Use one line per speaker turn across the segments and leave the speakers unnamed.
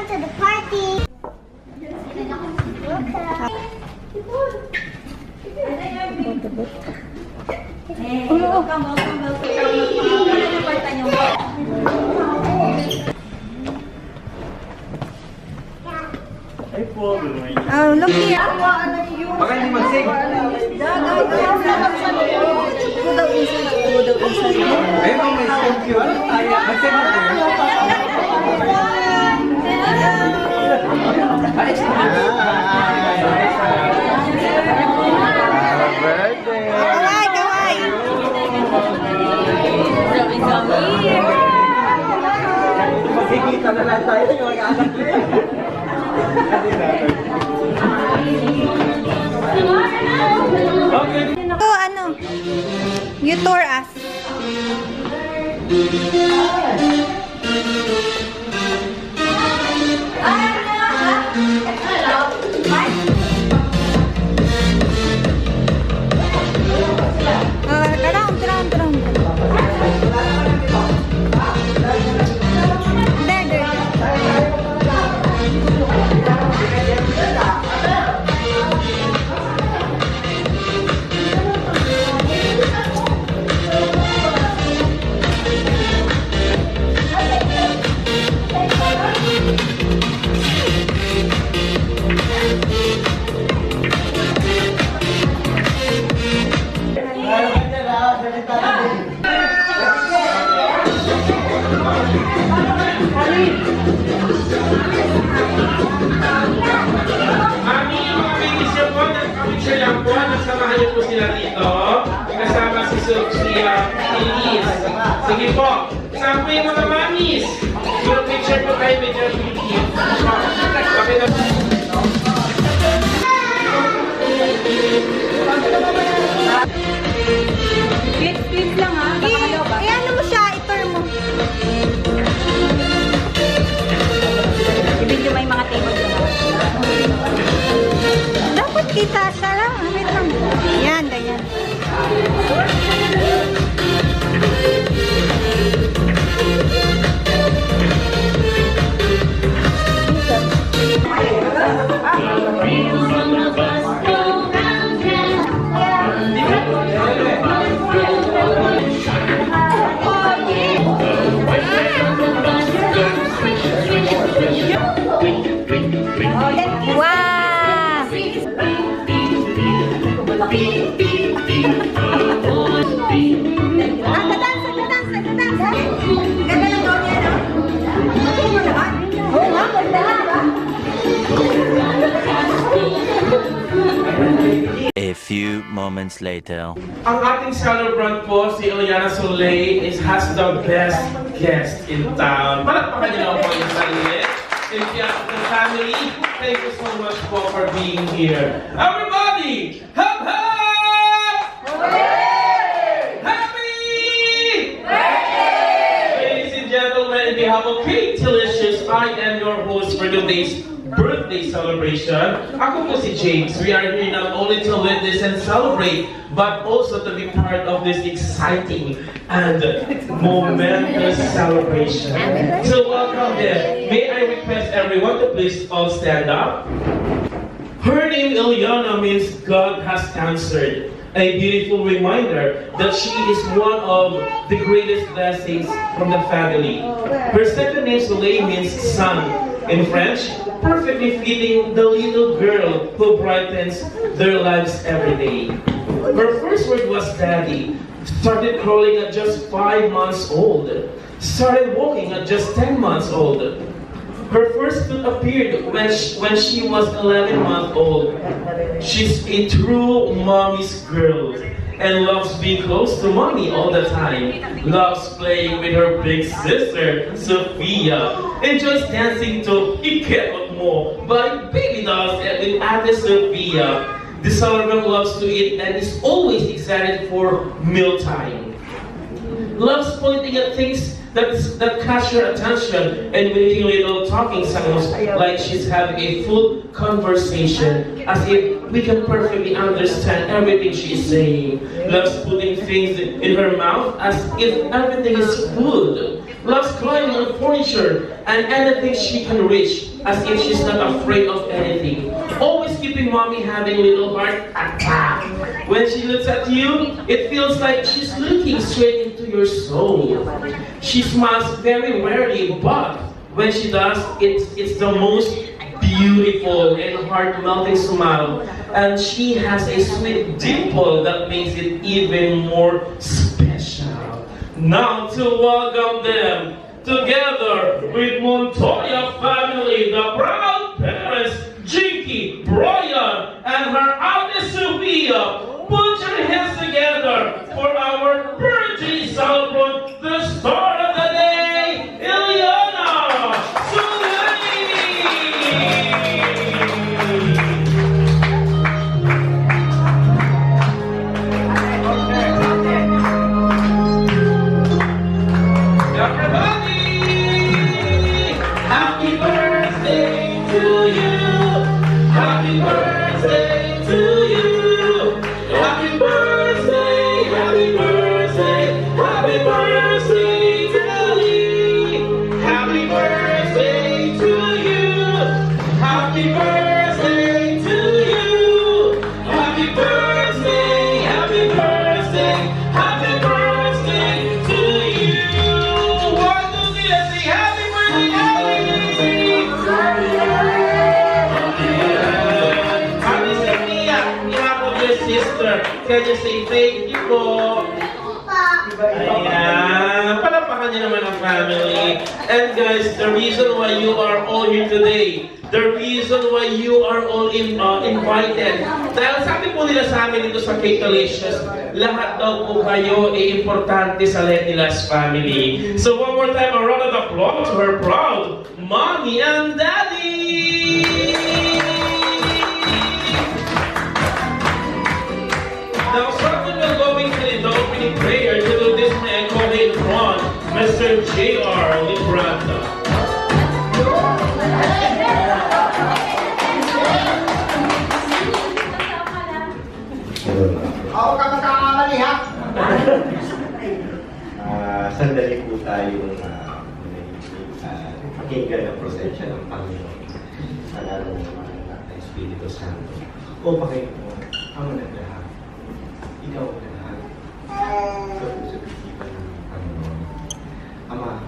Welcome to the party.
Oh, look here.
Baka hindi mag-sing. Ayun ang may thank you. Ano tayo? Mag-sing ako. Birthday!
Kawai, kawai.
Magkikita na lang tayo yung mag-anak ko.
So, ano? You tore us. Round. There.
Mami, yung mga babies niyo po, nag-picture lang po, nasamahan niyo po sila dito. Kasama si Sophia Elise. Sige po, saan po yung mga mamis? Yung picture po kayo with your baby. Okay na.
Please lang ha. Ano mo siya, i-turn mo.
I-video may mga table doon.
Dapat kita siya lang. Wait lang. Yan, ganyan. Wow! Ganda ng daw niya, no? Kasi mo naman. Oo nga, ganda nga.
A few moments later.
Ang ating celebrant po, si Eliana Soleil, has the best guest in town. Palakpakan niyo lang po yung sarili. Thank you to the family. Thank you so much for being here. Everybody, hop hop! Hooray! Happy! Ladies and gentlemen, on behalf of Cake Delicious, I am your host for today's birthday celebration. Ako po si James. We are here not only to witness and celebrate, but also to be part of this exciting and momentous celebration. So welcome them. May I request everyone to please all stand up. Her name, Eliana, means God has answered. A beautiful reminder that she is one of the greatest blessings from the family. Her second name, Soleil, means sun. In French, perfectly fitting the little girl who brightens their lives every day. Her first word was daddy. Started crawling at just 5 months old. Started walking at just 10 months old. Her first foot appeared when she was 11 months old. She's a true mommy's girl and loves being close to mommy all the time. Loves playing with her big sister, Sophia. Enjoys dancing to Ike Mo by Baby Dolls and with Ate Sophia. The celebrant loves to eat and is always excited for mealtime. Loves pointing at things that catch her attention and making little talking sounds like she's having a full conversation, as if we can perfectly understand everything she's saying. Loves putting things in her mouth as if everything is food. loves climbing on furniture and anything she can reach, as if she's not afraid of anything. Always keeping mommy having little heart attack. When she looks at you, it feels like she's looking straight into your soul. She smiles very rarely, but when she does, it's the most beautiful and heart-melting smile. And she has a sweet dimple that makes it even more special. Now to welcome them, together with Montoya family, the proud parents, Jinky, Brian, and her Ate Sophia. Put your hands together for our birthday celebrant, the star of the day, Ileana Sulay! Everybody! Happy birthday to you! Happy birthday to you! Happy birthday, happy birthday, happy birthday to Lee! Happy birthday to you! Happy birthday to you! Happy birthday, happy birthday, happy birthday to you! 1, 2, 3, let's sing happy birthday, Happy Sophia, on behalf of your sister, can you say thank you po? Ayan, palapakan niyo naman ang family. And guys, the reason why you are all here today, the reason why you are all invited, dahil sabi po nila sa amin dito sa Cake Delicious, lahat daw po kayo ay importante sa Letnilas family. So one more time, a round of applause to her proud mommy and daddy! Now, someone will go into the opening prayer to do this and call in front, Mr. J.R. Libranda.
Ako ka magkakamali, ha? Sandali po tayo pakinggan ang prosesya ng Panginoon sa lalong ng Espiritu Santo. O Panginoon, ang naglahat. Ikaw ang lahat sa puso't isipan ng Panginoon. Ama,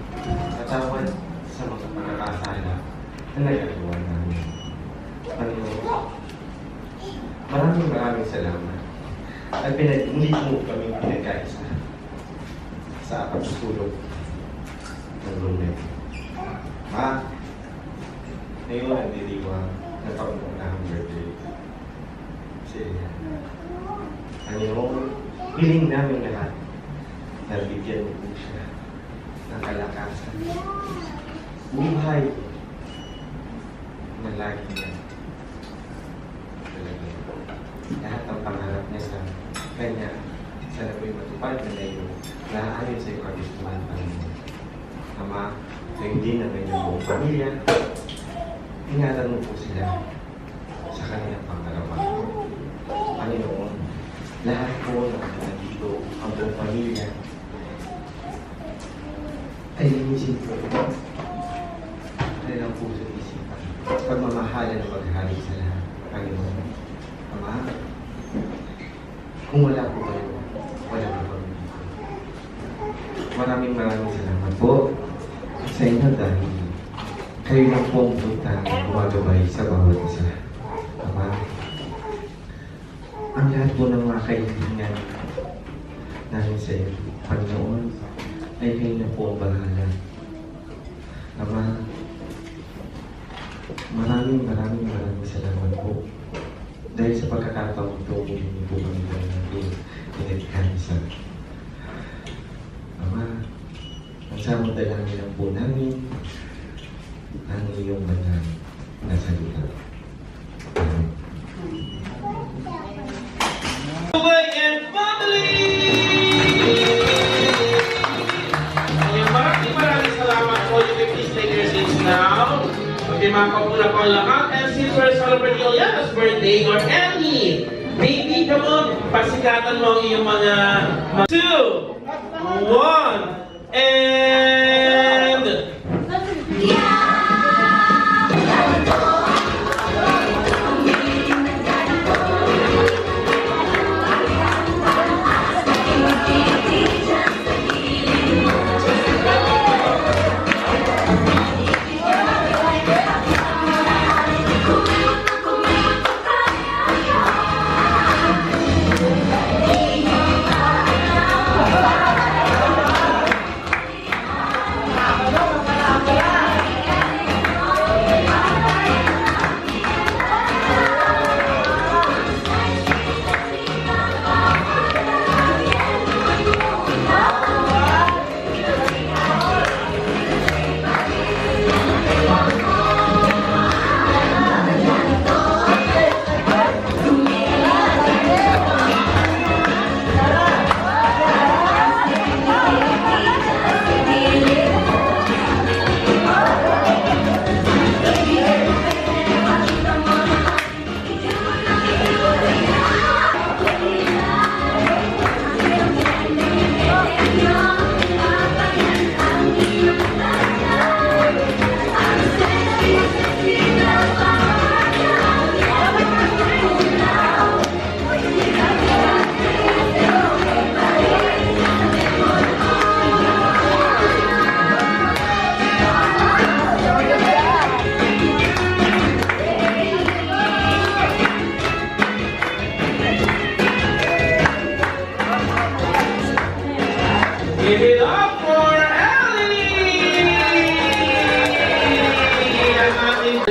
katawad sa mga pagkakasala na nagagawa namin. Panginoon, maraming salamat at muli mo kami pinagkaisa sa pagsusulog ng lunes. Ma, ngayon ang diriwang na pangunahang birthday. Panginoon, hiling namin lahat na bigyan mo po siya ng kalakasan. Buhay na lagi na talaga. Lahat ng pangarap niya sa kanya, sana po'y matupad na ngayon na ayon sa iyong kagustuhan, Panginoon. Ama, sa hindi na ngayon buong pamilya, ingatan mo po sila sa kanilang pangarapan. Panginoon, lahat po na nandito ang buong pamilya ay linisin po kanilang puso at isipan. Pagmamahalan ng paghahalik sa lahat. Panginoon, Ama, kung wala po kayo, wala po kami dito. Maraming salamat po sa inyo dahil kayo lang po ang punta na gumagabay sa bawat isa. Ama, ang lahat po ng mga kaibigan namin sa iyo, Panginoon, ay kayo na po ang bahala. Ama, maraming salamat po. Dahil sa pagkakataong ito, hindi po kami natin pinagkanisa. Ama, ang samang dalangin lang po namin ang iyong banal na salita. Amen.
And family! Maraming salamat po. You can please take your seats now. Magdimakap muna po ang lahat. And since we're celebrating Ileana's birthday or any baby, come on, pasikatan mo ang iyong mga 2, 1, and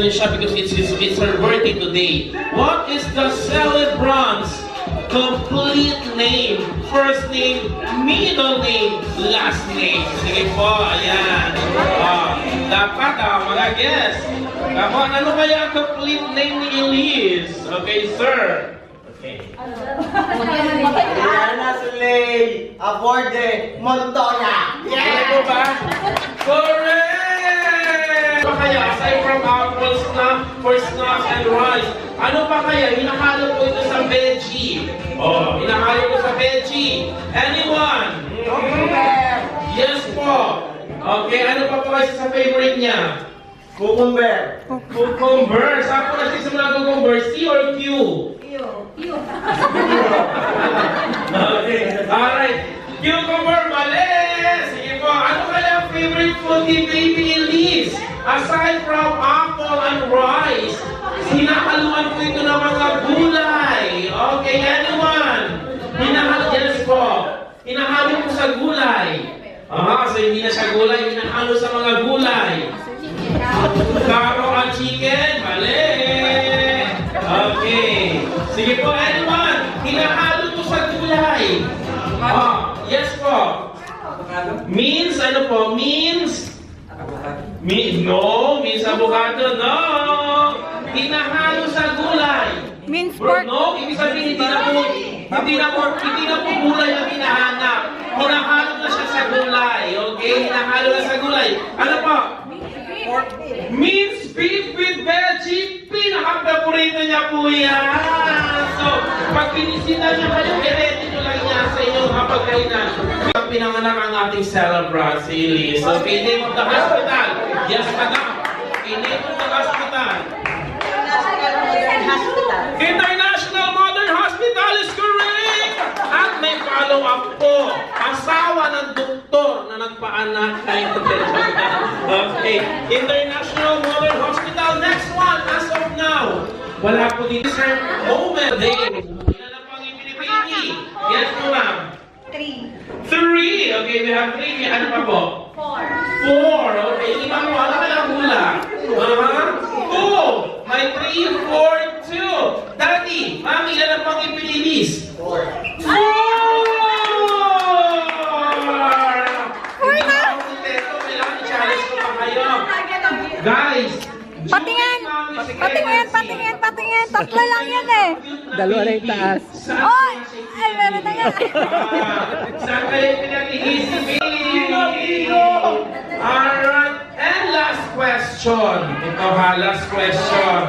niyo siya because it's her birthday today. What is the celebrant's complete name? First name, middle name, last name. Sige po, ayan. Dapat mga guess. Ano kaya ang complete name ni Elise? Okay, sir. Okay.
Diana Soleil Aborde Montoya.
Ano po ba? Correct! Ano pa kaya, aside from apples for snacks and rice, ano pa kaya, hinahalo ko ito sa veggie? Hinahalo ko sa veggie. Anyone? Yes po. Okay, ano pa po kasi sa favorite niya?
Cucumber.
Cucumber. Saan po nagsisimula cucumber? C or Q? Okay, alright. Cucumber, mali! Sige po, ano kaya ang favorite food ni Baby Elise? Aside from apple and rice, hinahaluan ko ito ng mga gulay. Okay, anyone? Yes po. Hinahalo ko sa gulay. So hindi na siya gulay, hinahalo sa mga gulay. Karo at chicken, mali! Okay. Sige po, anyone? Hinahalo to sa gulay. Yes po. Means, ano po? Means avocado, no. Hinahalo sa gulay.
Means pork.
No, ibig sabihin hindi na po gulay ang hinahanap. Hinahalo na siya sa gulay. Okay? Hinahalo na sa gulay. Ano po? Minced beef with veggie. Pinaka-favorito niya po yan. So, pag pinisita niya kayo, i-ready nyo lang niya sa inyong hapagkainan. Pinanganak ang ating celebrant, si Elise. So, name of the hospital. Yes, madam. Name of the hospital. International Modern Hospital is correct! At may follow-up po. Asawa ng doktor na nagpaanak kay Okay. International Modern Hospital. Next one, as of now. Wala po dito, sir. Moment day. Ilan na pang ipinipili? Yes po, ma'am. 3. Okay, we have 3. Ano pa po? 4. Okay, iba mo. Ano ka lang hula? 2. May 3, 4, 2. Daddy, ma'am, ilan na pang ipinilis? 4. 4! Kailangan i-challenge ko pa kayo. Guys,
Patingin! Tatlo lang yan eh.
Dalawa na yung taas.
Oy! Ay, meron na nga.
Saan kayo pinag-iisipin? Alright, and last question. Ito ha, last question.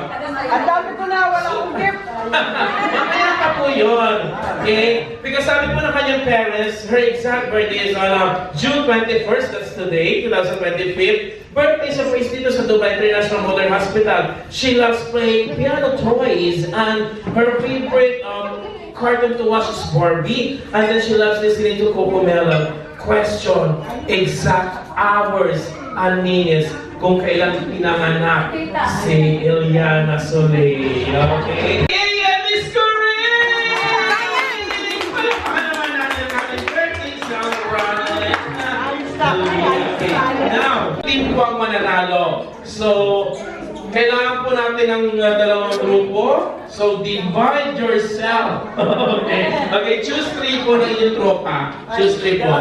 Ang dami ko na, wala akong gift.
Mamaya pa po yun. Okay? Because sabi po ng kanyang parents, her exact birthday is on June 21st, that's today, 2025. Birthday surprise dito sa Dubai International Modern Hospital. She loves playing piano toys and her favorite cartoon to watch is Barbie. And then she loves listening to Cocomelon. Question, exact hours and minutes kung kailan pinanganak si Eliana Soleil. Okay? Yeah, Miss Correct! Palakpakan naman natin ang ating birthday celebrant. Okay. Now, team po ang mananalo. So, kailangan po natin ng dalawang grupo. So, divide yourself. Okay, choose 3 po na inyong tropa. Choose 3 po.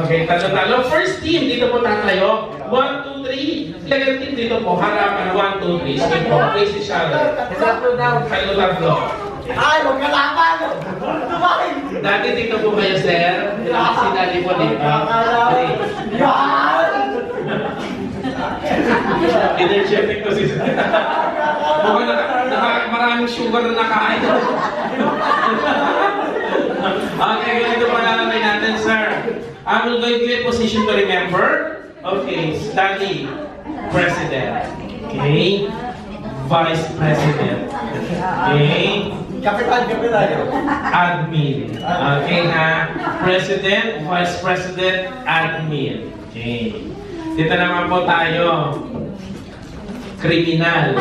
Okay, talo-talo. First team, dito po tatayo. 1, 2, 3. Second team, dito po. Harapan. 1, 2, 3. Sige po. Face each other. Tatlo.
Ay, huwag ka laban!
Dati dito po kayo, sir. Si daddy po dito.
Yan!
Energetic ko si sir. Mukhang maraming sugar na nakain. Okay, ganito pa nalalagay natin, sir. I will give you a position to remember. Okay, Stanley, President. Okay. Vice President. Okay.
Kapitan.
Admin. Okay na. President, Vice President, Admin. Okay. Dito naman po tayo. Kriminal.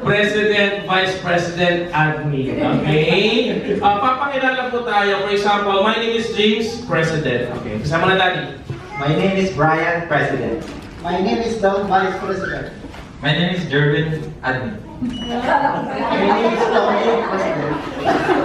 President, Vice President, Admin. Okay? Papakilala po tayo. For example, my name is James, President. Okay. Kasama na, Daddy.
My name is Brian, President.
My name is Don, Vice President.
My name is Jervin, Admin.
My name is Tony, President.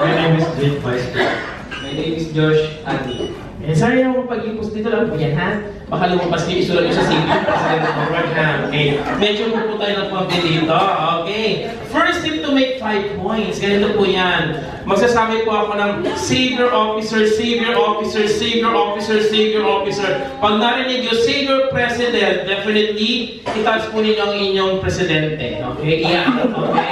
My name is Jake, Vice President.
My name is Josh, Andy.
Eh, sorry na pag-ipos dito lang po yan, ha? Baka lumabas kayo isulat nyo sa CV, President of the Board, ha? Okay. Medyo po tayo ng konti dito. Okay. First tip to make 5 points. Ganito po yan. Magsasabi po ako ng Savior Officer, Savior Officer, Savior Officer, Savior Officer. Pag narinig yung Savior President, definitely, itaas po ninyo ang inyong presidente. Okay? Iyakan. Okay?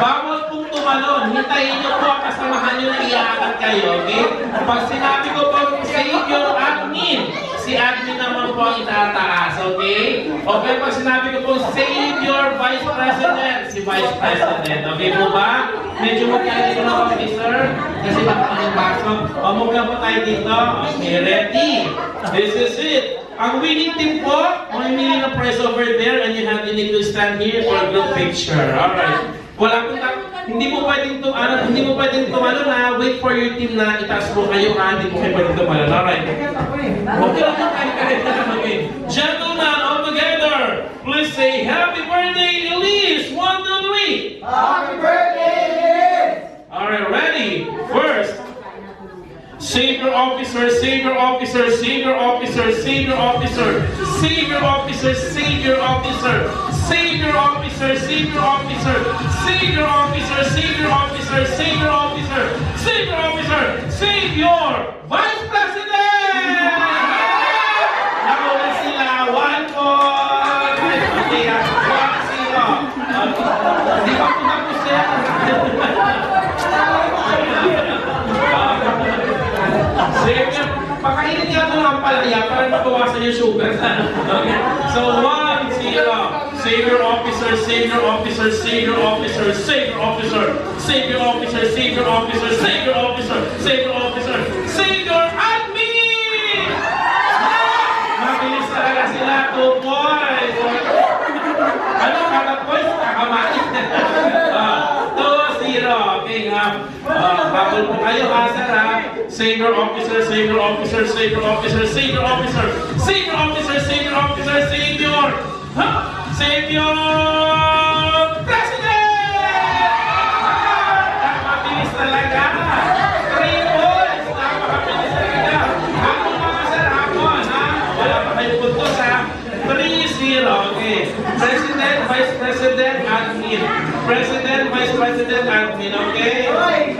Bawal pong tumalon. Hintayin nyo po ang kasamahan nyo na iyakan kayo. Okay? Pag sinabi ko po Savior Admin, si Admin naman po ang itataas. Okay? Okay? Pag sinabi ko po Savior Vice President, si Vice President. Okay po ba? Medyo magkakalit na officer kasi baka kanyang baso. Mukha po tayo dito. Okay, ready? This is it. Ang winning team po, mamimili ng prize over there and you need to stand here for a group picture. Alright. Wala po hindi mo pwedeng tumalo na wait for your team na itaas po kayo hindi po kayo pwedeng tumalo. Alright. Okay lang po tayo kahit okay. Gentlemen, all together, please say happy birthday, Elise! 1, 2, 3!
Happy birthday, Elise!
Alright, ready? First, Savior Officer, Savior Officer, Savior Officer, Savior Officer, Savior Officer, Savior Officer, Savior Officer, Savior Officer, Savior Officer, Savior Officer, Savior Officer, Savior Officer, Savior Vice President! Nakuha sila, 1 point! Okay, 1-0. Di ba po tapos yan? Savior, pakainin niya ito ng palaya para mabawasan yung sugar. Okay? So, 1-0. Savior Officer, Savior Officer, Savior Officer, Savior Officer, Savior Officer, Savior Officer, Savior Officer, Savior Officer, Savior Admin! Mabilis talaga sila, 2 points. Ano, kada points? Kakamain. 2-0. Okay, habol po kayo, sir, Savior Officer, Savior Officer, Savior Officer, Savior Officer, Savior Officer, Savior Officer, Savior! Savior President! Napakabilis talaga! 3 points! Napakabilis talaga! Ako mga sir, hapon, wala pa kayo puntos, 3-0. Okay. President, Vice President, Admin. President, Vice President, Admin. Okay? Okay,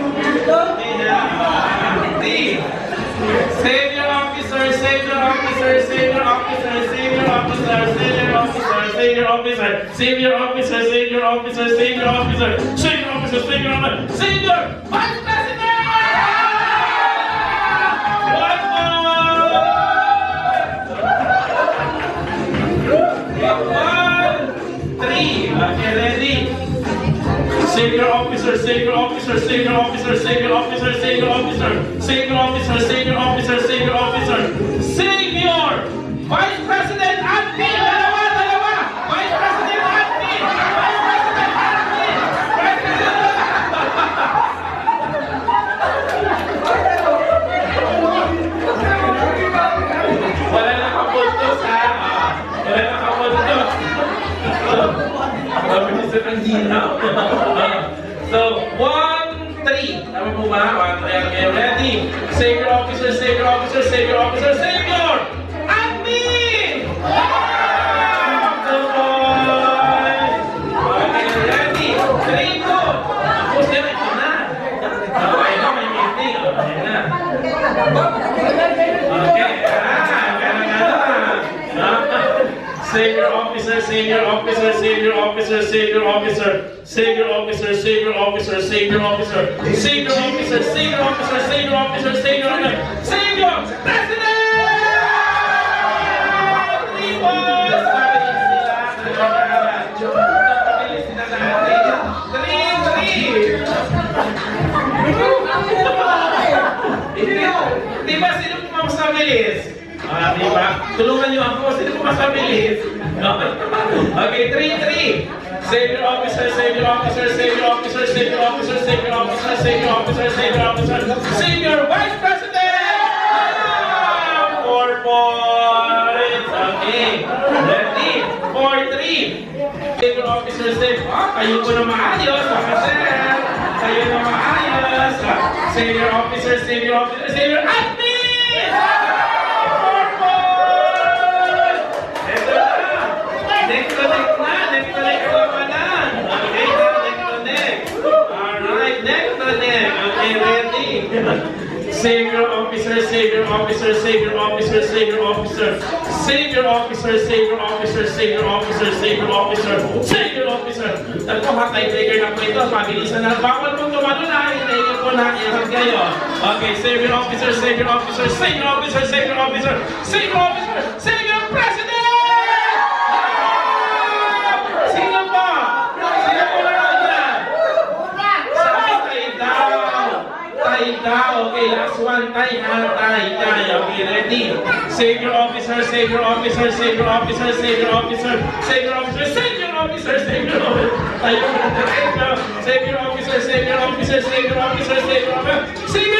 Savior Officer, Savior Officer, Savior Officer, Savior Officer, Savior Officer, Savior Officer, Savior Officer, Savior Officer, Savior Officer, Savior Officer, Savior Officer, Savior Vice President! 1 more! 1, 3. Okay, ready? Savior Officer, Savior Officer, Savior Officer, Savior Officer, Savior Officer, Savior Officer, Savior Officer, Savior Officer, Savior Vice President Admin! Dalawa! Vice President Admin! Vice President Admin! Vice President! Wala na kapuntos, wala na kapuntos. Mabilisan ang ginaw. So, 1, 3. Tama po ba? 1, 3. Okay, ready? Savior Officer, Savior Officer, Savior Officer, Savior! Admin! Good boy! Okay, ready? 3, 2. Tapos yan, ito na. Okay na, may meeting. Okay na. Okay, Savior Officer, Savior Officer, Savior Officer, Savior Officer, Savior Officer, Savior Officer, Savior Officer, Savior Officer, Savior Officer, Savior Officer, Savior Officer, Savior President! 3 points! Mabilis sila natin. 3-3! Diba sino po mas mabilis? Diba? Tulungan niyo ako. Sino po mas mabilis? Okay, 3-3. Savior Officer, Savior Officer, Savior Officer, Savior Officer, Savior Officer, Savior Officer, Savior Officer, Savior Vice President! 4 points! officer, kayo po na maayos, Sir. Kayo na maayos. Senior officer, admin! Purple! Ito na. Neck to neck labanan. Okay na, neck to neck. Alright, neck to neck. Okay, ready? Savior officer. Ito, tie-breaker na po ito. Pabilisan na. Bawal pong tumalo na. Hinayin po na. Iyan kayo. Okay, savior officer, president! Sino ba? Sino po na yan? Sabi tayo daw. Okay, last one. Tayo. Okay, ready? Savior officer. Savior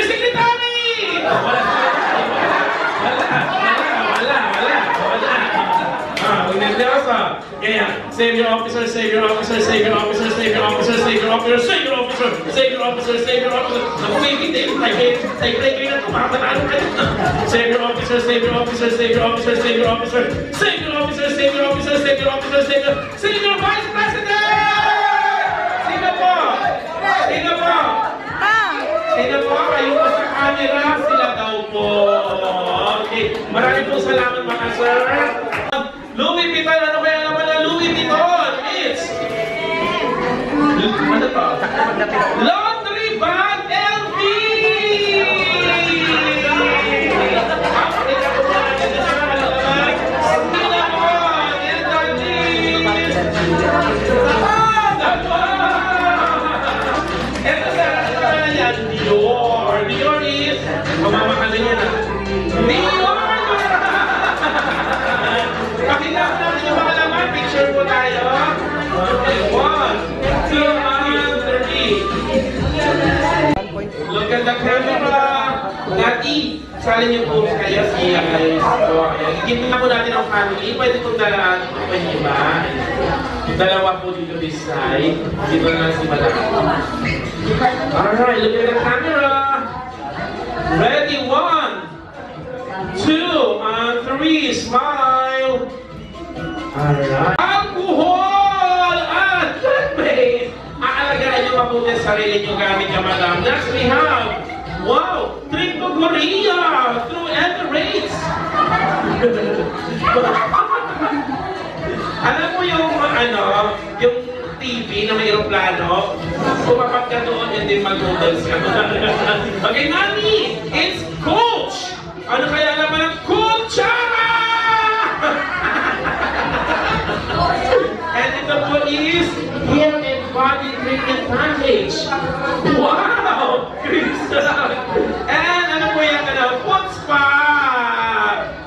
secretary! Wala. Kaya, savior officer. Naku, may bitin. Tie-breaker na ito. Makatanalo kayo. Savior officer. Savior vice president! Sino po? Kayo po sa camera. Sila daw po. Okay. Maraming po salamat mga sir. Louis Vuitton, ano kaya naman ang Louis Vuitton? It's ano to? Laundry bag LV! Dior is mamamahalin niya na. Dior! Pakita ko natin yung mga laman. Picture po tayo. Okay, 1, 2, 3. Look at the camera. Dati, sali niyo po kayo siya guys. Ikintin na po natin ang family. Pwede kong dalaan. Pwede ba? Dalawa po dito this side. Dito na si Madam. Alright, look at the camera. Ready, 1, 2, and 3. Smile. Alright. Alcohol and toothpaste. Aalagaan niyo mabuti ang sarili niyo gamit niya, Madam. Next we have, wow, Drink to Korea through Emirates. Alam mo yung yung TV na may aeroplano, pumapat ka doon and then mag-noodles ka. Okay, Mami, it's Coach! Ano kaya naman ang Kutsara? And ito po is hair and body treatment package. Wow! Crystal! And ano po yan? Foot spa!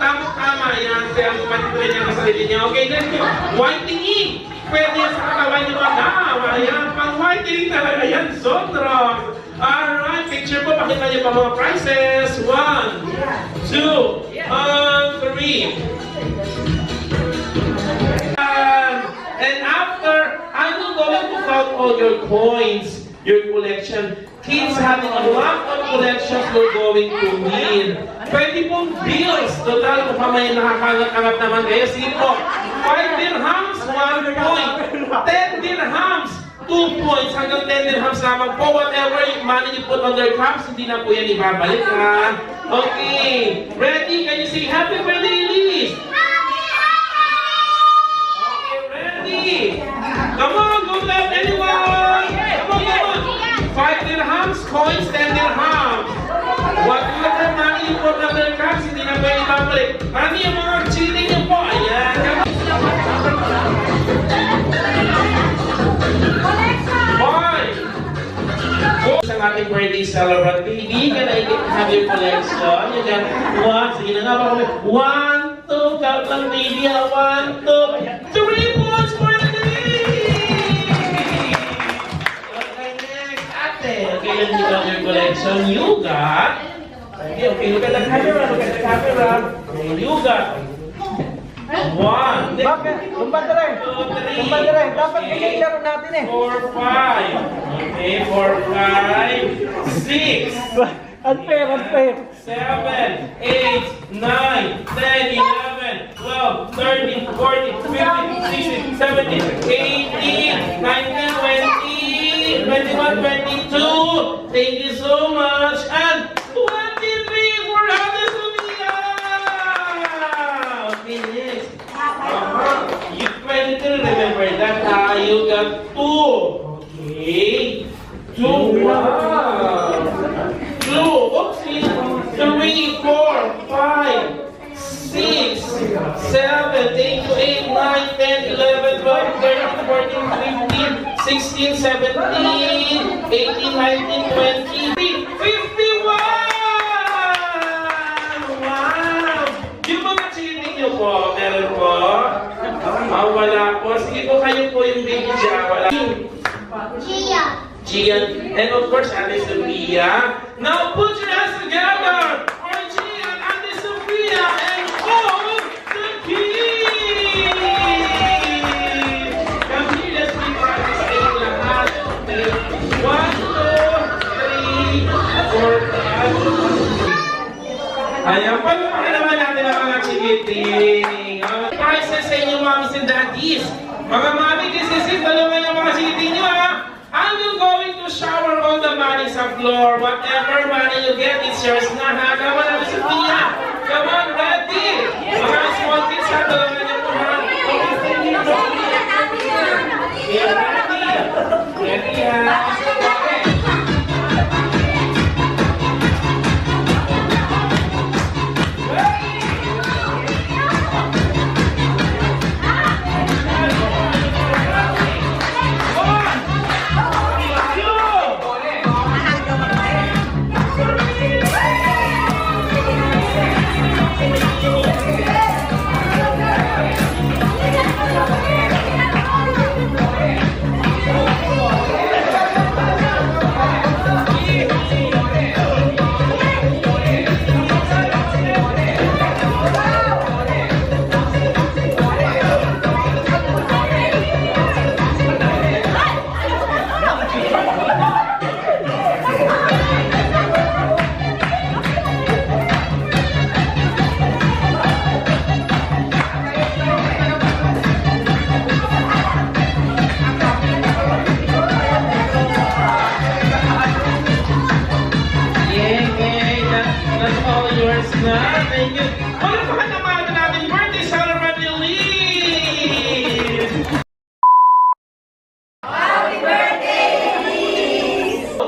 Tama yan. Self-manipulate niya ang sarili niya. Okay, next po. Whitening! Pwede yan sa katawan niyo, Madam. Ayan, pang-whitening talaga yan. Sondros! Alright, picture po. Pakita niyo pa mga prices. 1, 2, 3. And after, I will go to count all your coins, your collection. Kids having a lot of collections we're going to need. Pwede pong bills. Total, kung may nakakalat-angat naman kayo. Sige po. 5 dirhams, 1 point. 10 dirhams, 2 points. Hanggang 10 dirhams lamang po. Whatever money you put on their cups, hindi na po yan ibabalik ha. Okay. Ready? Can you say happy birthday, Elise? Come on, go left, anyone! Come on! 5 dirhams, coins, 10 dirhams. Whatever money you put on their cups, hindi na pwede babalik. Mami, yung mga cheating niyo po. Ayan. Boy! Sa ating birthday celebrant, baby, can I have your collection? You got 1, sige na nga ba kami? 1, 2, count lang baby, 1, 2, 3 points for the day! Okay, next, ate. Okay, you got your collection. You got... Okay, look at the camera, Okay, you got... 1.
Bakit? Kumbanda rin.
2, 3.
Kumbanda rin. Dapat ganyan laro natin eh.
4, 5. Okay, 4, 5, 6.
Unfair, unfair.
7, 8, 9, 10, 11, 12, 13, 14, 15, 16, 17, 18, 19, 20, 21, 22. Thank you so much. And 23 for Ate Sophia. Okay, next. You 22, remember that. You got 2. Okay. 2. Wow. 2, oopsie, 3, 4, 5, 6, 7, 8, 9, 10, 11, 12, 13, 14, 15, 16, 17, 18, 19, 20, 51! Wow! Yung mga cheating nyo po, meron po? Wala po. Sige po, kayo po yung baby dyan. Wala. Gian, and of course, Ate Sophia. Now put your hands together for Gian, Ate Sophia, and all the kids! Come here, let's be practicing lahat. 1, 2, 3, 4, 5. Ayan, pagpapaka naman natin ang mga chikiting. Prizes sa inyong mommies and daddies. Mga mami, kisisit na naman yung mga chikiting nyo, ha? I'm going to shower all the money sa floor. Whatever money you get, it's yours na, ha? Come on, Ate Sophia. Come on, ready. Mga small kids, ha? Tulungan niyo po, ha? Yeah, ready. Ready, ha? Okay. Thank you. Palakpakan naman ang ating birthday celebrant ni Liz!
Happy birthday, Liz!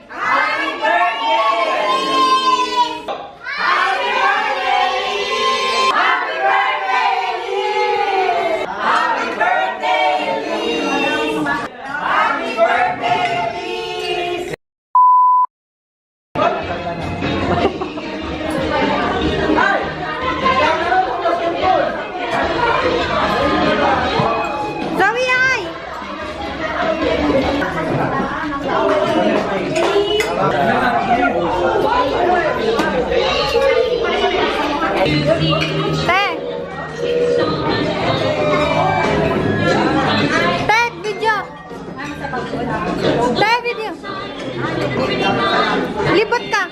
Happy birthday, Liz! Happy birthday, Liz! Happy birthday, Liz! Happy birthday, Liz! Happy birthday, Liz! Zoe, ay! Tek, video. Tek, video. Libot ka.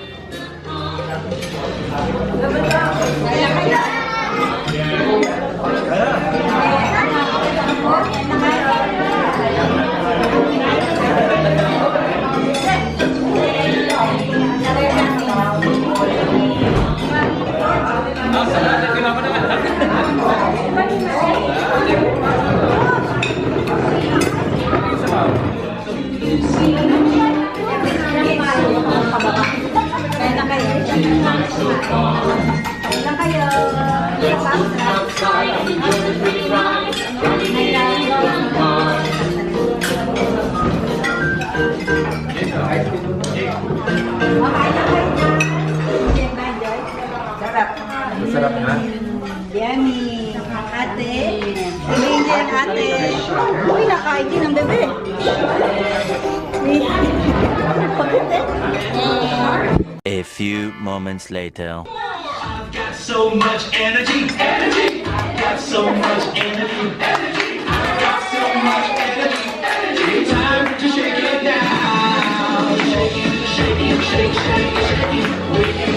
Masarap na.
Yummy. Ate. Tingin yan, ate. Uy, nakain din ang bebe. Pagod eh.
A few moments later.
So much energy, energy.
got so much energy. I got so much energy. It's time to shake it down. Shake it, shake it, shake, shake, shake it. Wake it, wake it,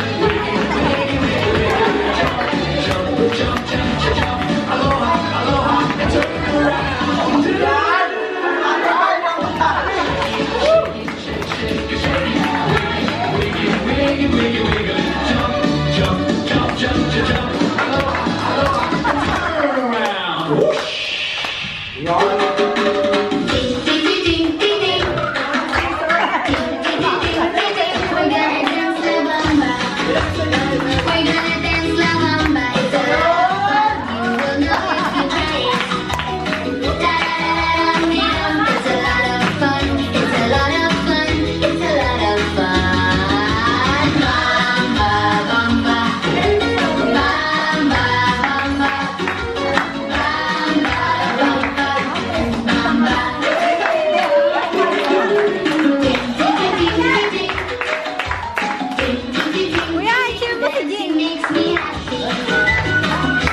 wake it, wake it. Jump, jump, jump, jump, jump. Aloha, aloha, and turn around. Shake it, shake it, wake it, wake it, wake it, wake it. Jump, jump, jump, jump, jump, jump. Aloha, aloha, turn around.
Kuya, i-cheer mo si Jing.
Makes me happy.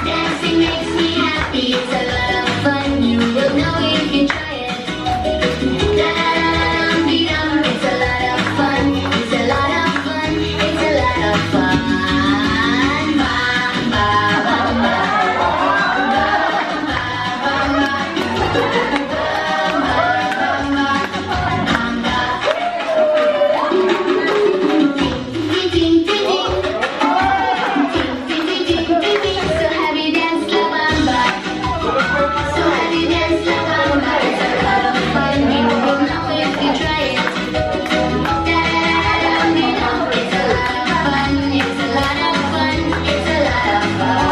Dancing makes me happy. It's a lot of fun. You will know if you try it. Da-da-da-dum-dee-dum. It's a lot of fun. It's a lot of fun. It's a lot of fun. Bamba, bamba. So have you danced La Bamba? So have you danced La Bamba? It's a lot of fun. You will know if you try it. Da-da-da-da-dum-dee-dum. It's a lot of fun. It's a lot of fun. It's a lot of fun.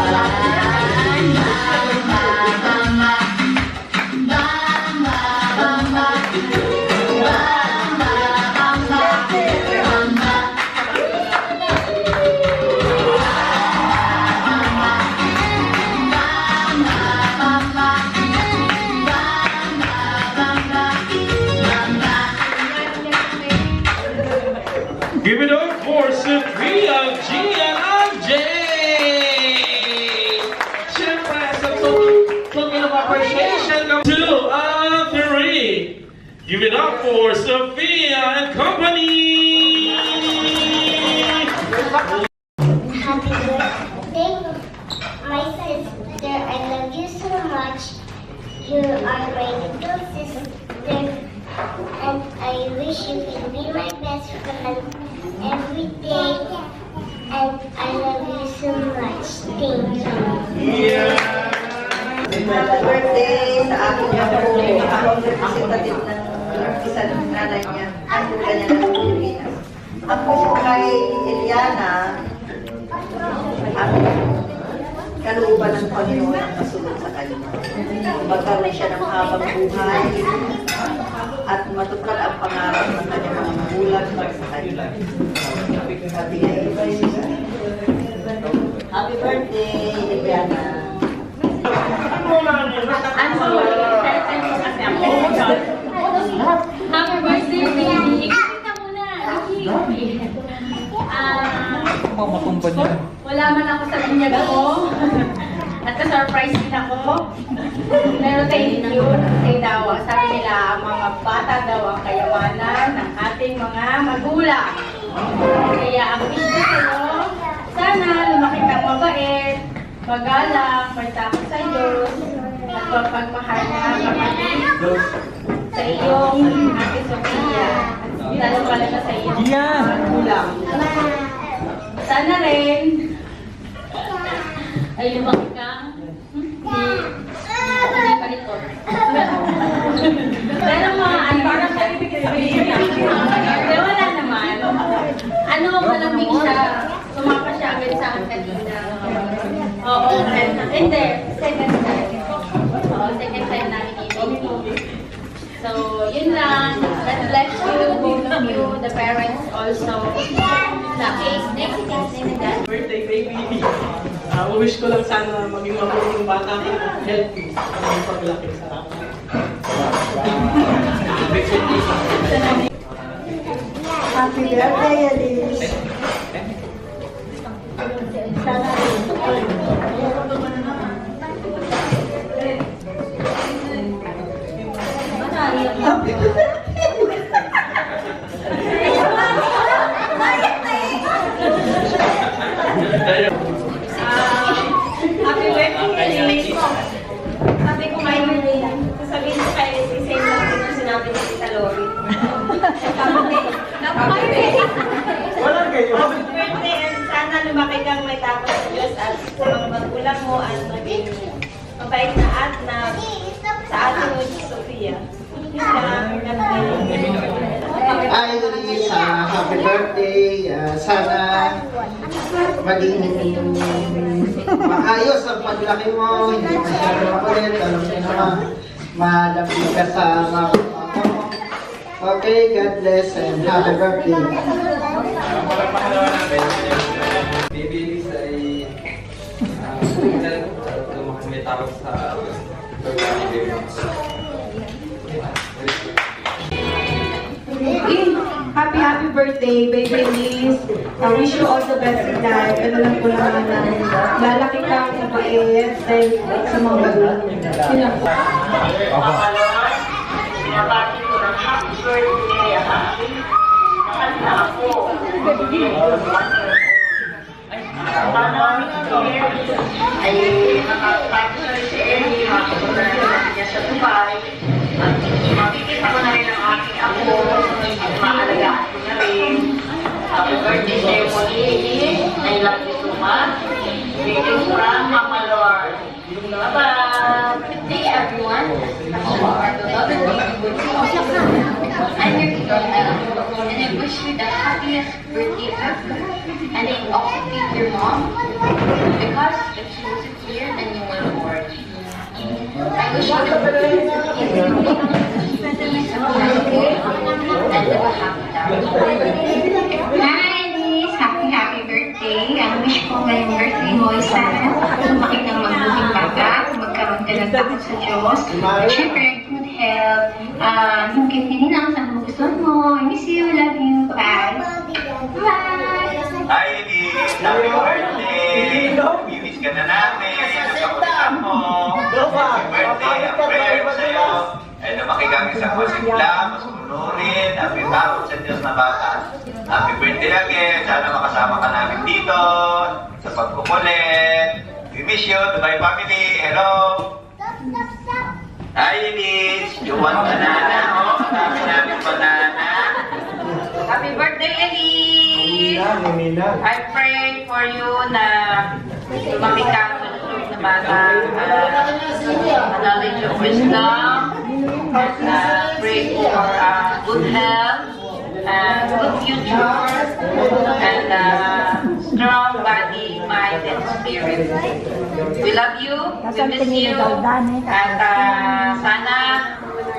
Bamba, bamba. Bamba, bamba. Bamba, bamba. Bamba.
Give it up for Sophia, Gia, and Jay! Siyempre, sa token of appreciation, 2 and 3. Give it up for Sophia and company!
Happy birthday, my sister. I love you so much. You are my little sister. And I wish you can be my best friend every day. And I love you so much. Thank you.
Happy birthday sa aking apo. Ako ang representative ng isa ng nanay niya. Ang buka niya ng Pilipinas. Ako kay Eliana, ang kalooban ng Panginoon ang masunod sa kanya. Magkaroon siya ng habang buhay at matupad ang pangarap ng kanyang mga magulang para sa kanya. Happy birthday, Eliana.
Happy birthday, baby! Kita muna! Wala man ako sa binyag ko. At ka-surprise din ako. Pero thank you. Kasi daw, sabi nila, ang mga bata daw ang kayamanan ng ating mga magulang. Kaya ang wish ko sa'yo, sana lumaki kang mabait, magalang, may takot sa Diyos, at mapagmahal na kapatid sa iyong Ate Sofia. At lalo pala sa iyong magulang. Sana rin, ay lumaki kang hindi palikot. Pero mga parang pero wala naman. Ano, malamig siya. Sumapa siya agad sa akin kanina. Oo, hindi. Second time. Oo, second time namin ibig. So, yun lang. God bless you, both of you, the parents also. Next
Birthday, baby. Wish ko lang sana maging mabuti yung bata ko. Healthy. Ang paglaki sa akin.
Happy birthday, Elise. Sana
Happy birthday, Elise. Sabi ko kay sasabihin ko kay Elise, same lang din yung sinabi ni Tita Lori. Happy birthday, and sana lumaki kang may takot sa Diyos at sa mga magulang mo at maging mabait na at na sa ating mo, Sofia.
Hi, Elise. Happy birthday. Sana maging maayos ang paglaki mo. Hindi masyado makulit. Alam mo naman, malapit ka sa mga mo. Okay, God bless and happy birthday.
Baby Elise ay may tawag sa programa ni Baby Elise.
Happy birthday, baby Elise. I wish you all the best in life. Ano lang po naman na lalaki ka, mabait, dahil sa mga magulang. Yun lang po.
Binabati ko ng happy birthday, happy mahal na ako. Ay nakapagpapasal si Ellie, makapagpapasal niya sa Dubai. At makikita ko na rin ang aking ako at maalagaan ko na rin. Happy birthday sa'yo po, Ellie. I love you so much. Greetings from Mama Lord. Bye-bye.
Good day, everyone. I'm your Tito and I wish you the happiest birthday ever. And I also thank your mom because if she wasn't here, then you were born. I wish you the best and live a happy life. Hi, Elise. Happy birthday. Ang wish ko ngayong birthday mo ay sana lumaki ng mabuting bata, magkaroon ka ng takot sa Diyos, at syempre, good health, yung kinikinig lang sa mga gusto mo. I miss you, love you, bye. Bye!
Hi, Elise! Happy birthday! Miss ka na namin! Nagkakulitan mo! Happy birthday! Ang prayer ko sa'yo ay lumaki kami sa masigla, masunurin, at may takot sa Diyos na bata. Happy birthday again! Sana makasama ka namin dito sa pagkukulit. We miss you, Dubai family! Hello! Hi, Elise! You want banana? Oh, marami namin banana.
Happy birthday, Elise! I pray for you na lumaki ka malusog na bata, knowledge of wisdom, and pray for good health, good future, and strong body, mind, and spirit. We love you, we miss you, at sana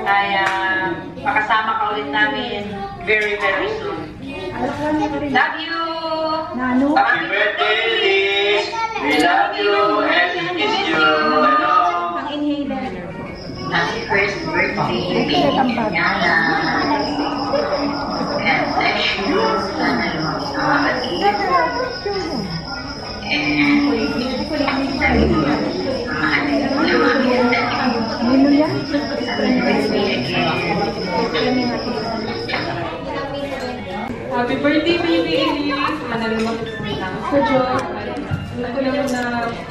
ay makasama ka ulit namin very, very soon. Love you!
Happy birthday, Elise! We love you and we miss you! Hello!
Happy first birthday, baby Yana. God bless you. Sana lumaki sa kapatid. And mahalin mo naman. Happy birthday again.
Happy birthday, baby Elise. Manalumag lang sa Diyos. Alam ko naman na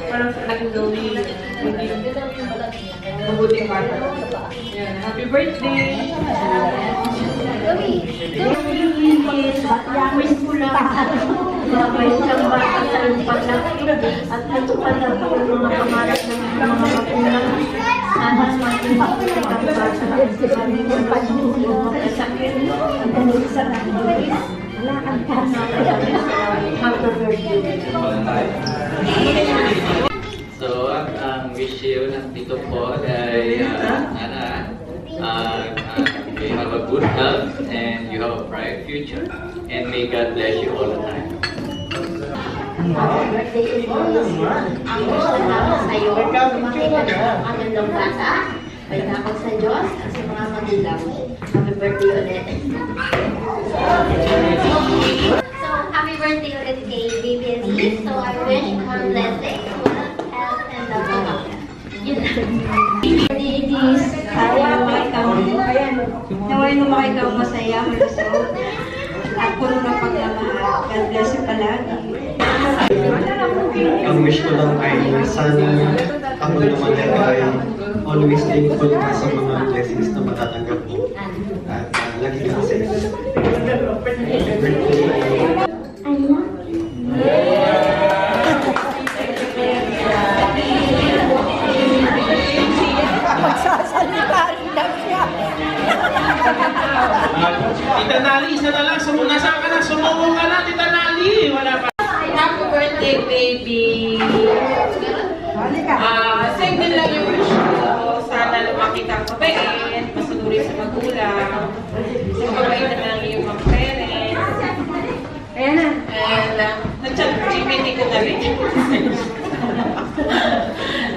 parang naging gawin. Mabuting bata. Yan. Happy birthday!
Wish ko lang mabait kang bata sa iyong paglaki at natupan ang mga pangarap ng mga magulang. Sana maging mabait kang bata sa iyong pagkasakit at sa nagbilis. Happy birthday.
So, ang wish you ng tito po ay sana you have a good health and you have a bright future and may God bless you all the time.
Happy birthday, Elise. Ang gusto namin sa iyo, lumaki ka ng magandang bata, may takot sa Diyos at sa mga magulang. Happy birthday ulit. So, happy birthday ulit kay baby Elise. So, I wish more blessings, health, and love. Yun lang. Baby Elise, kaya mo ikaw.
Naway lumaki kang masaya, malusog, at puno ng pagmamahal. God bless you palagi.
Ang wish ko lang ay sana ako naman ay always thankful ka sa mga blessings na matatanggap mo. At lagi kang safe.
Tita Nali, isa na lang. Nasaan ka na? Sumuko ka na, Tita Nali. Wala pa.
Happy birthday, baby! Same din lang yung wish ko. Sana lumaki kang mabait, masunurin sa magulang. Mabait na lang yung mga parents.
Ayan na.
And na-chat GPT ko na rin.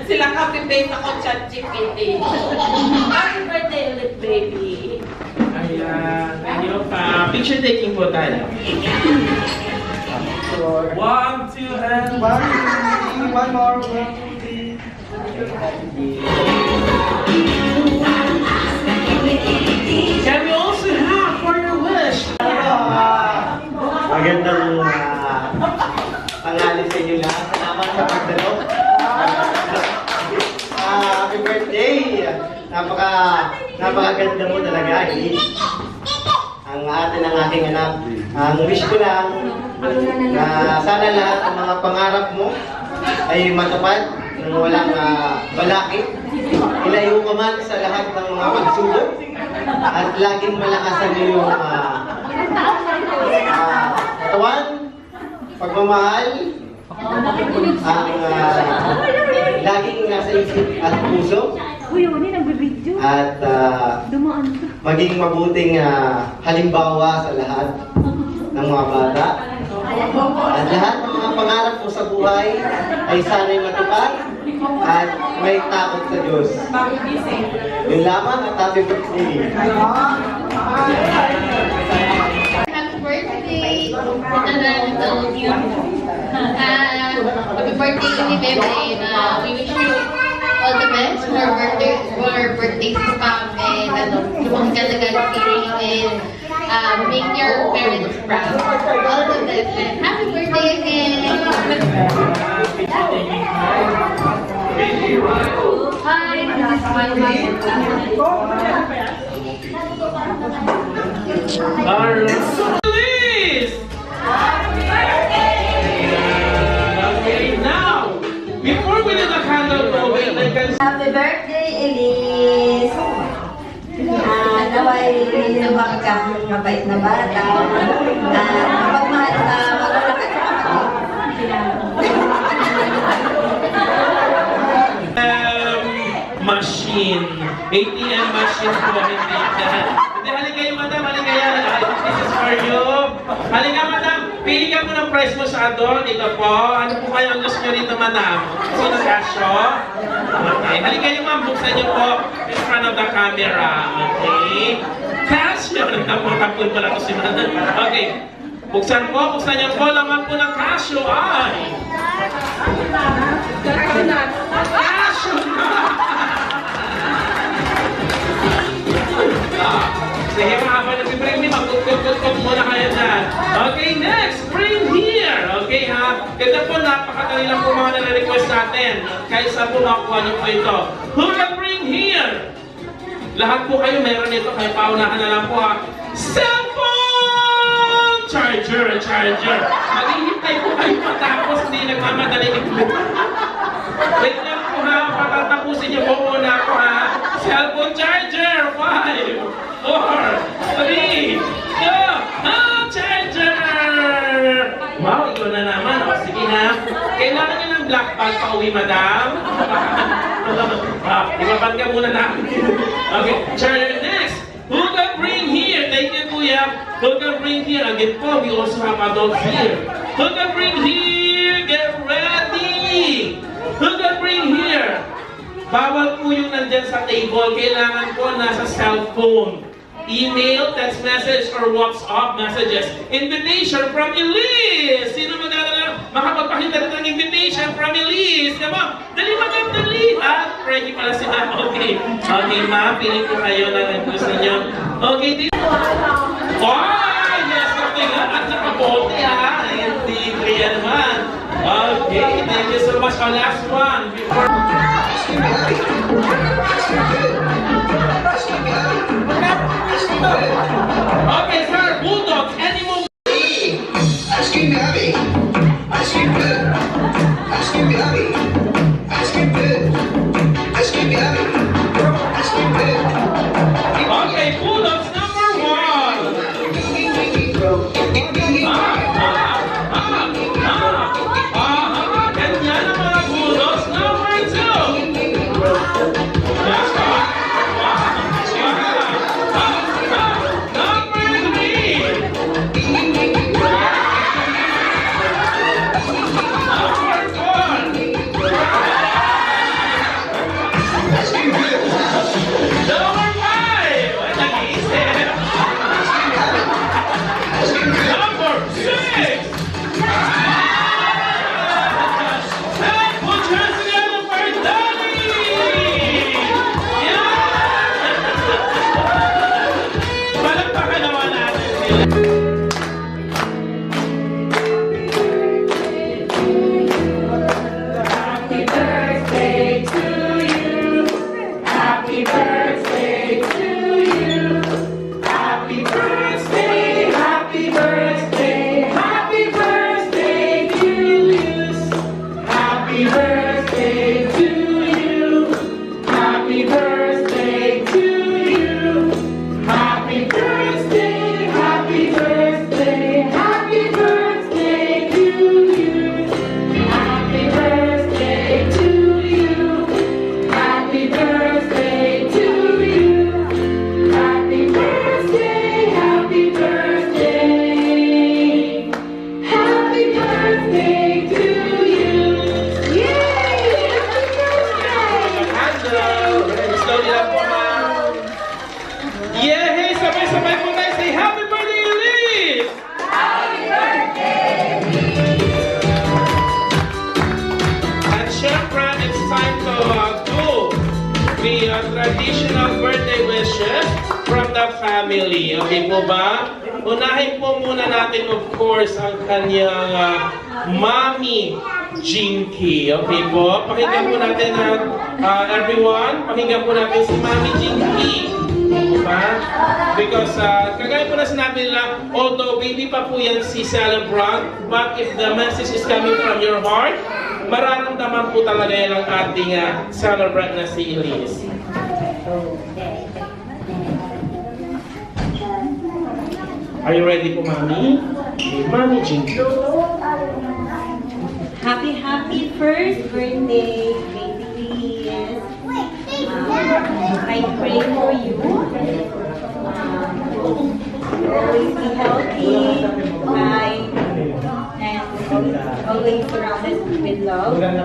Sila copy-paste ako chat GPT. Happy birthday ulit, baby!
Ayan. Thank you pa. Picture taking po tayo. 1, 2, and 1.
One more.
Can we also have for your wish?
Magandang pangalan sa inyo lahat. Salamat sa pagdalo. Happy birthday! Napakaganda mo talaga, eh. Ang ate ng aking anak. Ang wish ko lang na sana lahat ng mga pangarap mo ay matupad nang walang balakid. Ilayo ka man sa lahat ng mga pagsubok at laging malakasan iyong katawan, pagmamahal, ang laging nasa isip at puso. At maging mabuting halimbawa sa lahat ng mga bata. At lahat ng mga pangarap mo sa buhay ay sana'y matupad at may takot sa Diyos. Yun lamang at happy birthday.
Happy birthday! Ito na told you. Happy birthday ni Bebe. We wish you all the best for birthdays to come and lumaki ka talaga feeling and make your parents proud. All the best and happy birthday again! Hi, this is my
Please! Okay, now, before we do the candle blowing, I can
Happy birthday, Elise! Naway lumaki kang mabait na bata. Mapagmahal sa magulang at sa
machine. ATM machine po, hindi. Hindi, halika kayo, madam. Halika yan. This is for you. Halika, madam. Pili ka po ng price mo sa adult. Ito po. Ano po kayo ang gusto nyo rito, madam? So, na casio? Okay. Halika kayo, ma'am. Buksan nyo po in front of the camera. Okay. Casio. Nagtapon pala ito si madam. Okay. Buksan po. Buksan nyo po. Laman po ng casio. Ay! Casio na! Sige, mahaba na si Brindy, mag-kut-kut-kut muna kayo dyan. Okay, next, bring here. Okay, ha? Ganda po, napakadali lang po mga nare-request natin. Kaysa po makuha niyo po ito. Who can bring here? Lahat po kayo, meron ito. Kaya paunahan na lang po, ha? Cellphone! Charger. Maghihintay po kayo matapos, hindi nagmamadali. Wait lang po, ha? Patatapusin niyo po muna ako, ha? Cellphone charger! 5, 4, 3, go! Charger! Wow, ikaw na naman. O, sige na. Kailangan niyo ng black bag pa uwi, madam? Ibabag ka muna namin. Okay, charger next. Who can bring here? Thank you, kuya. Who can bring here? Again po, we also have adults here. Who can bring here? Get ready! Who can bring here? Bawal po yung nandyan sa table. Kailangan po nasa cellphone. Email, text message, or WhatsApp messages. Invitation from Elise! Sino makapagpakita ng invitation from Elise? Diba? Dali, madam, dali! At Frankie pala si ma'am. Okay. Okay, ma'am. Pili ko kayo ng gusto nyo. Okay, dito. Oh, yes. Okay nga. At nakabote ha. Hindi kaya naman. Okay, thank you so much. Our last one. Okay, sir. Bulldogs. Any more?
Ice cream happy. Ice cream good. Ice cream happy. Ice cream good. Ice cream happy. Ice cream good.
Okay, Bulldogs number 1. Ganyan ang mga Bulldogs number 2. Traditional birthday wishes from the family. Okay po ba? Unahin po muna natin of course ang kanyang Mommy Jinky. Okay po? Pakinggan po natin everyone. Pakinggan po natin si Mommy Jinky. Diba? Because kagaya po na sinabi nila, although baby pa po yan si celebrant, but if the message is coming from your heart, mararamdaman po talaga yan ang ating celebrant na si Elise. Are you ready po, Mommy? Okay, Mommy Jinky.
Happy first birthday, baby Liz. I pray for you. Always be healthy, kind, and always surrounded with love. May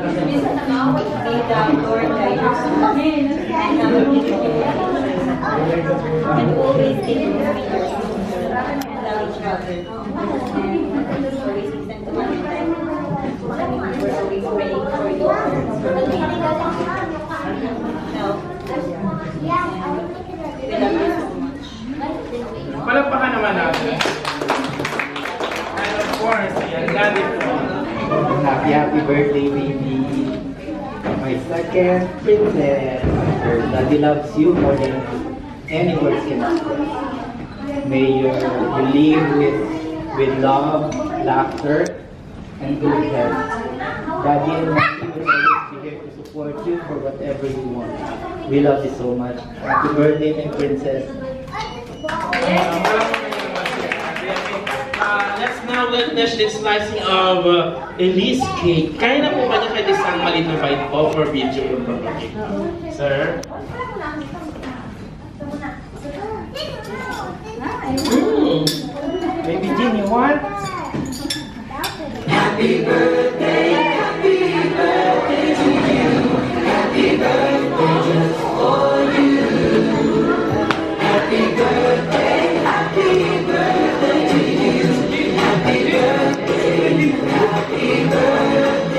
the Lord guide you and help you and always take care of yourself and love each other. And always listen to one another. We're always praying for your health. We love you so much.
Palakpakan naman natin. And of course, yan, daddy po.
Happy birthday, baby. My second princess. Daddy loves you more than any words can express. May you live with love, laughter, and good health. Daddy and Mommy will always be here to support you for whatever you want. We love you so much. Happy birthday, my princess.
Let's now witness the slicing of Elise cake. Kaya na po ba niya kahit isang maliit na bite po for video purposes? Sir?
Baby Jean, you want?
Happy birthday to you. Happy birthday just for you. Happy birthday to you. Happy birthday, happy birthday.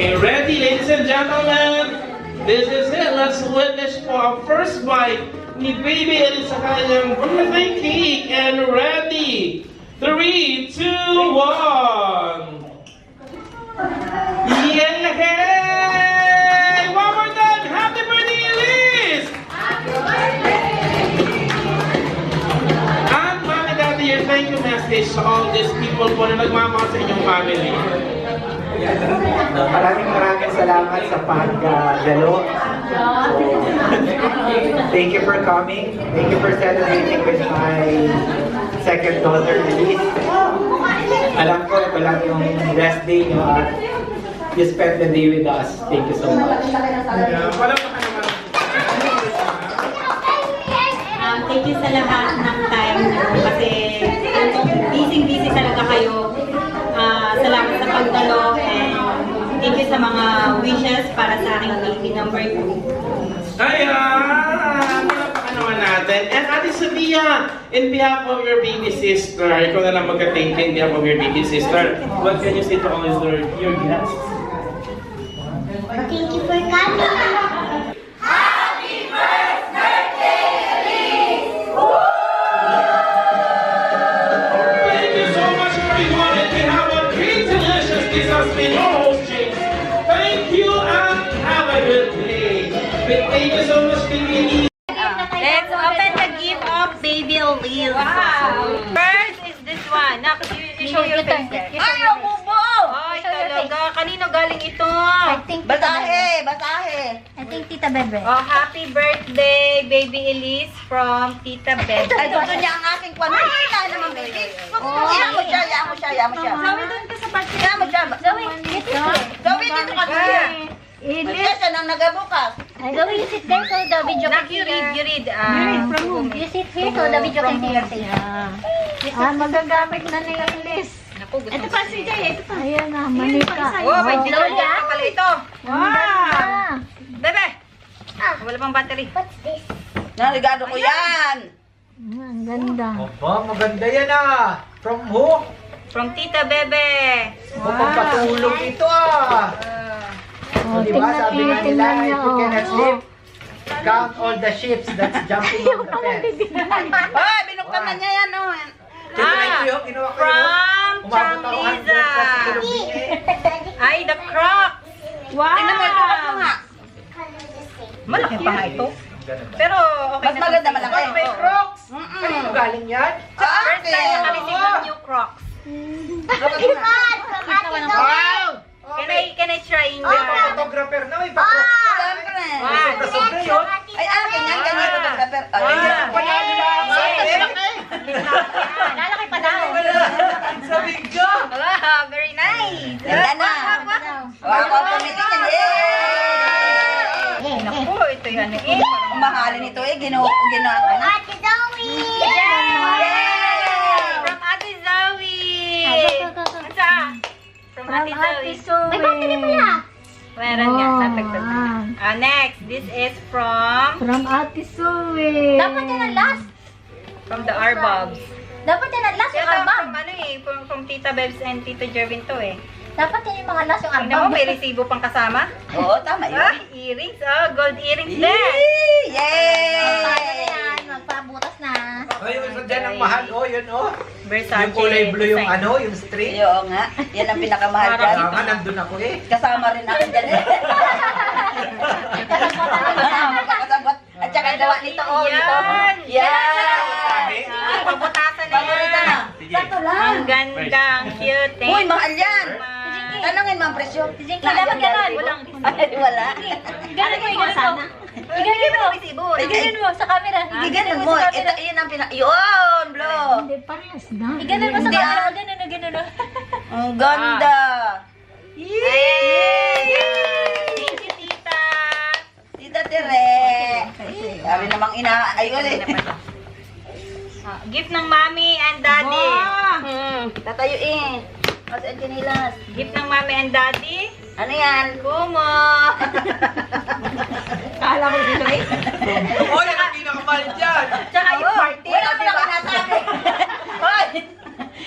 Okay, ready, ladies and gentlemen? This is it. Let's witness for our first bite ni Baby Elise sa kanyang birthday cake. And ready? 3, 2, 1. Yay! One more time. Happy birthday, Elise! Happy birthday! And Mami Daddy, your thank you message to all these people po na nagmamahal sa inyong family.
Maraming salamat sa pagdalo. Thank you for coming. Thank you for celebrating with my second daughter, Elise. Alam ko, ito lang yung best day nyo at you spent the day with us. Thank you so much.
Thank you sa lahat ng time nyo kasi busy talaga kayo. Salamat sa pagdalo and thank you sa mga wishes para sa aking baby number 2.
Ayan! Palapakan naman natin. And Ate Sophia, in behalf of your baby sister, ikaw na lang magka-thank you in behalf of your baby sister. What can you say to all your guests?
Thank you for coming.
Thank you so much, everyone. And we have a great delicious. This has been your host, James. Thank you and have a good day. Thank you so much, Baby.
Let's open the gift of Baby Elise. Wow. First is this one. Nak, you show your face there.
Ay, ang bubo!
Ay, talaga. Kanino galing ito?
Batahe!
I think Tita Bebe.
Oh, happy birthday, Baby Elise from Tita Bebe.
Ay, gusto niya ang aking kwan. Ay, wala naman, baby. Iyan mo siya.
Zoe, doon ka sa pati.
Iyan mo siya.
Zoe, you sit there.
Zoe, dito ka siya. Kaya siya nang nagabukas.
Zoe, you sit there so the video can
Nak,
see
you read.
You read from whom? You sit here so the video can see your face. Magagamit na na yung list.
Ito pa si Jay, ito pa.
Ayan na, manika.
Oh, may detergent
Lola?
pa pala ito.
Wow!
Bebe! Wala pang battery.
What's this?
Narigado ko yan.
Ang ganda.
Opo, maganda yan ah. From who?
From Tita Bebe.
Magpapatulog ito ah.
Oh,
Diba sabi nga nila, if you cannot sleep,
oh.
count all the ships that's jumping on the fence.
Ay, binuktan na niya yan. Oh.
Ginawa ko yun.
From Changliza. Ay, the Crocs. Wow!
Tingnan mo, ito ka nga.
Malaki pa nga ito. Pero okay
Mas maganda malaki.
May Crocs! Kanino galing yan?
Sa
First time
akin.
nakareceive ng new Crocs.
Wow!
Can I try in
May photographer na, may pa-Crocs na.
Siyempre.
Sobra-sobra yun.
Ay, akin yan. Ganyan ko magkaper. Ay,
Panalo na ako sa
Lalaki pa daw.
Sabi ka!
Wow, very nice.
Ganda na. Wow, automatic yan. Yay!
Naku, ito yan eh.
Ang mahalin ito eh. Ginawa ko na.
Ate Zoe!
Yay! From Ate Zoe! Asa? From Ate Zoe.
May battery pala.
Meron nga, natagdag na. Next, this is from
Ate Zoe.
Dapat yan ang last.
from the Arbobs.
Dapat yan ang last yung
Ito
album.
from ano eh, from Tita Bebs and Tito Jervin to eh.
Dapat yan yung mga last yung
Tingnan mo,
album.
may resibo pang kasama.
Oo, tama
Ah,
yun.
earrings. Oh, gold earrings din.
Yay!
Paano na yan? Magpabutas na.
Ay, yung isa dyan ang mahal, oh, yun, oh.
Versace.
Yung kulay blue yung
design.
ano, yung string.
Oo nga. Yan ang pinakamahal dyan.
Tama, nandun ako eh.
Kasama rin ako dyan eh. Magkakasabot. At saka gawa nito, oh, nito. Yan!
Pabutasan na
Paborito na.
yan. Ang ganda, ang cute. Thank
Uy, mahal
you
yan.
so much.
Tanungin mo ang presyo.
Dapat ganun.
Walang. Ay, wala.
Ganun mo sana.
Ganun mo, resibo.
Ganun mo sa camera.
Ganun mo. Ito, yun ang Yun, bro.
Hindi, parehas na. Ganun mo sa camera. Ganun.
Ang ganda.
Yay! Thank you, tita.
Tita Tere. Sabi namang ayun eh.
Gift ng mommy and daddy.
Tatayuin. Mas ang kinilas.
Gift ng mommy and daddy.
Ano yan?
Kumo.
Kala ko dito eh.
Oh, yan ang pinakamahal dyan.
Tsaka yung party.
Wala mo na nasabi. Hoy!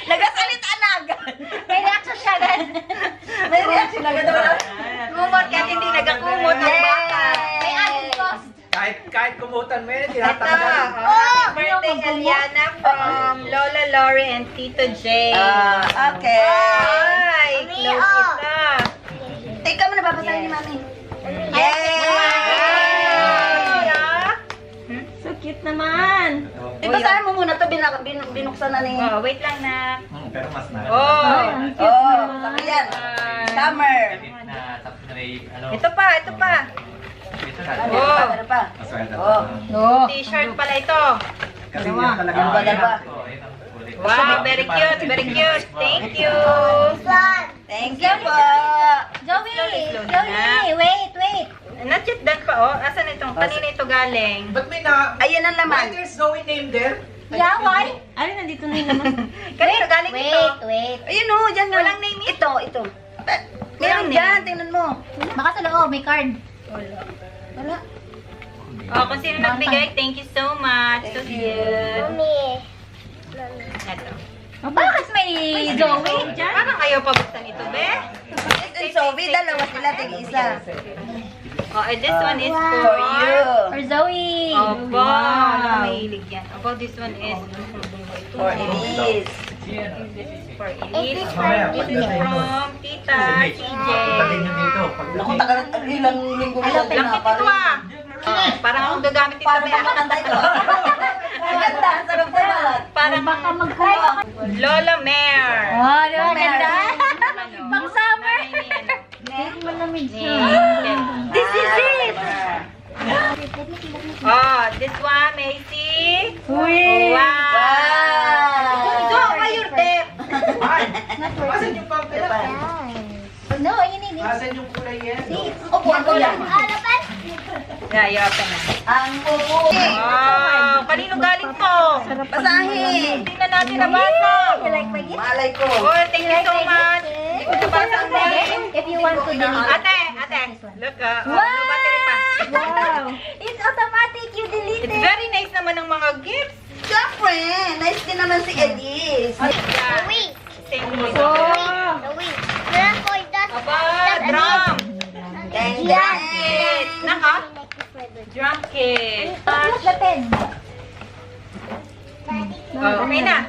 Nagasalita na agad.
May reaction siya agad.
May reaction agad.
Happy birthday, Eliana, from Lola Lori and Tito J.
Okay.
Ay, close ito.
Teka mo, nababasahin ni Mami.
So cute naman.
Basahin mo muna to, binuksan na ni...
Oh, wait lang na.
Pero mas na.
Sabi yan. Summer.
Ito pa.
Ano pa?
T-shirt pala ito.
Dalawa.
Wow, very cute. Thank you.
Thank you po.
Joey,
wait.
Not yet done pa, oh. Asan itong? Kanina ito galing.
Ba't may na...
Ayan ang laman.
There's Zoe name there?
Yeah, why?
Nandito na yung naman. Kanina galing ito.
Wait.
Ayun o, dyan nga.
Walang name
Ito. Meron dyan, tingnan mo.
Baka sa loob, may card.
Wala.
Oh, kung sino nagbigay, thank you so much. So cute.
Mami.
Ito.
Bakit may Zoe dyan?
Parang ayaw pa buksan ito, be?
Ito, Zoe, dalawa sila, tig-isa.
Oh, this one is for you.
For Zoe.
Opo, mahilig yan. Opo, this one is
For Elise.
for Elise. This is from Tita CJ.
Naku, tagal ilang linggo na
Lakit ito ah. Parang akong gagamit ito,
Paano
be.
ba maganda ito? Maganda, sarap naman.
Parang
Baka magkaya.
Lola Mare.
Oh, di ba ganda?
Ano?
Pang summer. Malamig siya. This is it.
Oh, this one, Macy.
Uy!
Wow. Ito, mayor dep.
Asan yung pamper?
No, you need it.
Asan yung kulay yan?
Upuan ko lang.
Yeah, you open na.
Ang upo.
Wow, kanino galing to?
Basahin.
Tingnan natin na basa.
Malay ko.
Oh, thank you so much. Hindi ko nabasa ang galing.
If you want to delete.
Ate, look oh, no battery pa.
Wow. It's automatic. You delete
It's
it.
very nice naman ng mga gifts.
Siyempre, nice din naman si Elise.
Yeah.
Wait.
Same with
Wait.
Aba, drum.
Deng,
Drum
deng.
kit. Naka? Drum kit.
Where's the pen?
Oh, okay na.